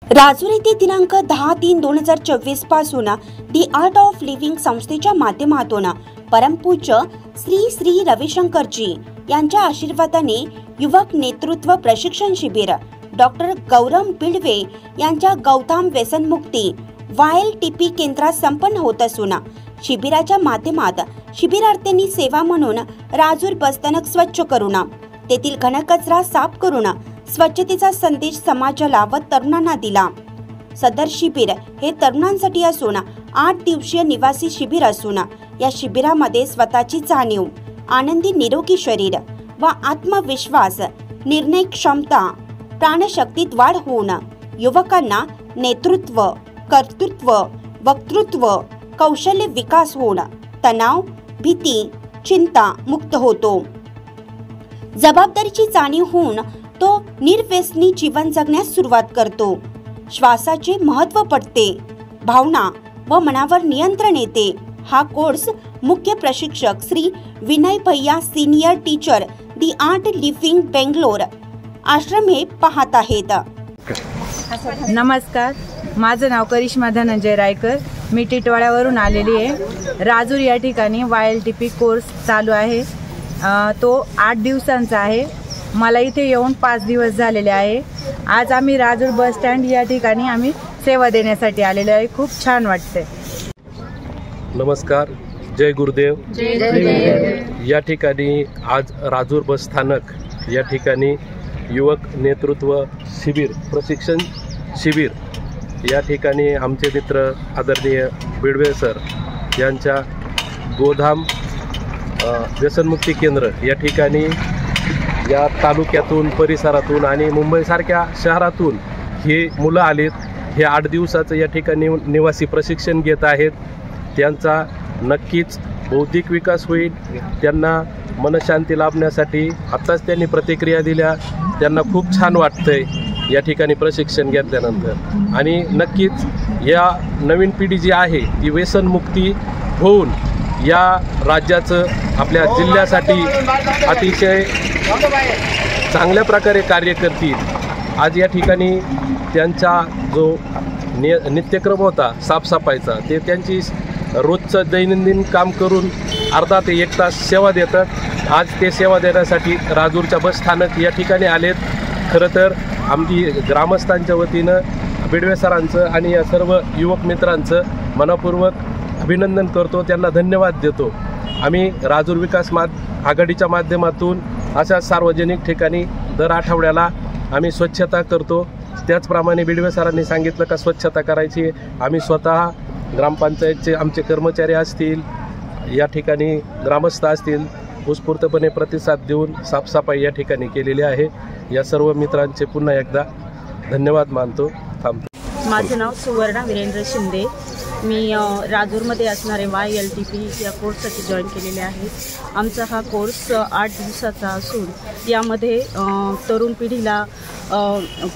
राजूर येथे दिनांक 10/3/2024 पासून दी आर्ट ऑफ लिव्हिंग संस्थेच्या माध्यमातून परमपूज्य श्री श्री रविशंकरजी यांच्या आशीर्वादाने युवक नेतृत्व प्रशिक्षण शिबिर डॉक्टर गौरव बिडवे यांच्या गौतम व्यसनमुक्ती YLTP केंद्रात संपन्न होत असून शिबिराच्या माध्यमात शिबिरार्थ्यांनी सेवा म्हणून राजूर बसस्थानक स्वच्छ करून तेथील घनकचरा साफ करून स्वच्छतेचा संदेश समाजाला व तरुणांना दिला। सदर शिबिर हे तरुणांसाठी असून 8 दिवसीय निवासी शिबिर असून या शिबिरामध्ये स्वतःची जाणीव, आनंदी निरोगी शरीर व आत्मविश्वास, निर्णय क्षमता, प्राणशक्तीत वाढ होऊन युवकांना नेतृत्व, कर्तृत्व, वक्तृत्व, कौशल्य विकास होऊन तणाव, भीती, चिंता मुक्त होतो। जबाबदारीची जाणीव होऊन तो निर्व्यसनी जीवन जगण्यास सुरुवात करतो। श्वासाचे महत्त्व पडते, भावना व मनावर नियंत्रण येते। हा कोर्स मुख्य प्रशिक्षक श्री विनय भैया सीनियर टीचर दी आर्ट लिव्हिंग बेंगलोर आश्रम हे पाहत आहेत। नमस्कार, माझं नाव करिश्मा धनंजय रायकर, मी टिटवाळ्यावरून आलेली आहे। राजूर या ठिकाणी YLTP कोर्स चालू आहे। तो 8 दिवसांचा आहे। मला इथे येऊन 5 दिवस झालेले आहे। आज आम्ही राजूर बस स्टँड या ठिकाणी आम्ही सेवा देण्यासाठी आलेलो आहे। खूप छान वाटते। नमस्कार, जय गुरुदेव। या ठिकाणी आज राजूर बस स्थानक या ठिकाणी युवक नेतृत्व शिबिर प्रशिक्षण शिबिर या ठिकाणी आमचे मित्र आदरणीय बिडवे सर यांच्या गोधाम व्यसनमुक्ती केंद्र या ठिकाणी या तालुक्यातून, परिसरातून आणि मुंबईसारख्या शहरातून हे मुलं आलेत। हे 8 दिवसाचं या ठिकाणी निवासी प्रशिक्षण घेत आहेत। त्यांचा नक्कीच बौद्धिक विकास होईल। त्यांना मनशांती लाभण्यासाठी आत्ताच त्यांनी प्रतिक्रिया दिल्या। त्यांना खूप छान वाटतंय या ठिकाणी प्रशिक्षण घेतल्यानंतर। आणि नक्कीच या नवीन पिढी जी आहे ती व्यसनमुक्ती होऊन या राज्याचं, आपल्या जिल्ह्यासाठी अतिशय चांगल्या प्रकारे कार्य करतील। आज या ठिकाणी त्यांचा जो नित्यक्रम होता साफसफाईचा, ते त्यांची रोजचं दैनंदिन काम करून अर्धा ते 1 तास सेवा देतात। आज ते सेवा देण्यासाठी राजूरच्या बस स्थानक या ठिकाणी आलेत। खरं तर आमची ग्रामस्थांच्या वतीनं बिडवे सरांचं आणि या सर्व युवक मित्रांचं मनपूर्वक अभिनंदन करतो, त्यांना धन्यवाद देतो। आम्ही राजूर विकास आघाडीच्या माध्यमातून अशा सार्वजनिक ठिकाणी दर आठवड्याला आम्ही स्वच्छता करतो। त्याचप्रमाणे बिडवे सरांनी सांगितलं का स्वच्छता करायची। आम्ही स्वतः ग्रामपंचायतचे आमचे कर्मचारी असतील, या ठिकाणी ग्रामस्थ असतील, उत्स्फूर्तपणे प्रतिसाद देऊन साफसफाई या ठिकाणी केलेली आहे। या सर्व मित्रांचे पुन्हा एकदा धन्यवाद मानतो। थांबतो। माझं नाव सुवर्णा वीरेंद्र शिंदे। मी राजूरमध्ये असणारे YLTP या कोर्ससाठी जॉईन केलेले आहे। आमचा हा कोर्स 8 दिवसाचा असून यामध्ये तरुण पिढीला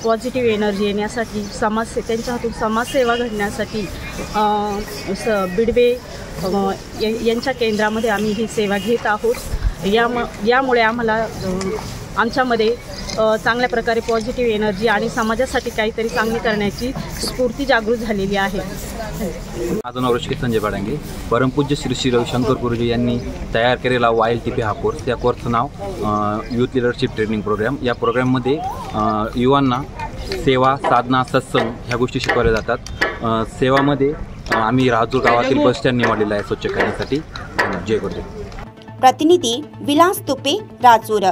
पॉझिटिव्ह एनर्जी येण्यासाठी, त्यांच्या हातून समाजसेवा घडण्यासाठी बिडवे यांच्या केंद्रामध्ये आम्ही ही सेवा घेत आहोत। यामुळे आम्हाला आमच्यामध्ये चांगल्या प्रकारे पॉझिटिव्ह एनर्जी आणि समाजासाठी काहीतरी चांगले करण्याची स्फूर्ती जागृत झालेली आहे। माझं नाव ऋषिकेश संजय बाडांगे। परमपूज्य श्री श्री रविशंकर गुरुजी यांनी तयार केलेला YLTP हा कोर्स, त्या कोर्सचं नाव यूथ लिडरशिप ट्रेनिंग प्रोग्राम। या प्रोग्राममध्ये युवांना सेवा, साधना, सत्संग ह्या गोष्टी शिकवल्या जातात। सेवामध्ये आम्ही राजूर गावातील बस स्टँड निवडलेला आहे स्वच्छ करण्यासाठी। जय गुरुदेव। प्रतिनिधी विलास तुपे, राजूर।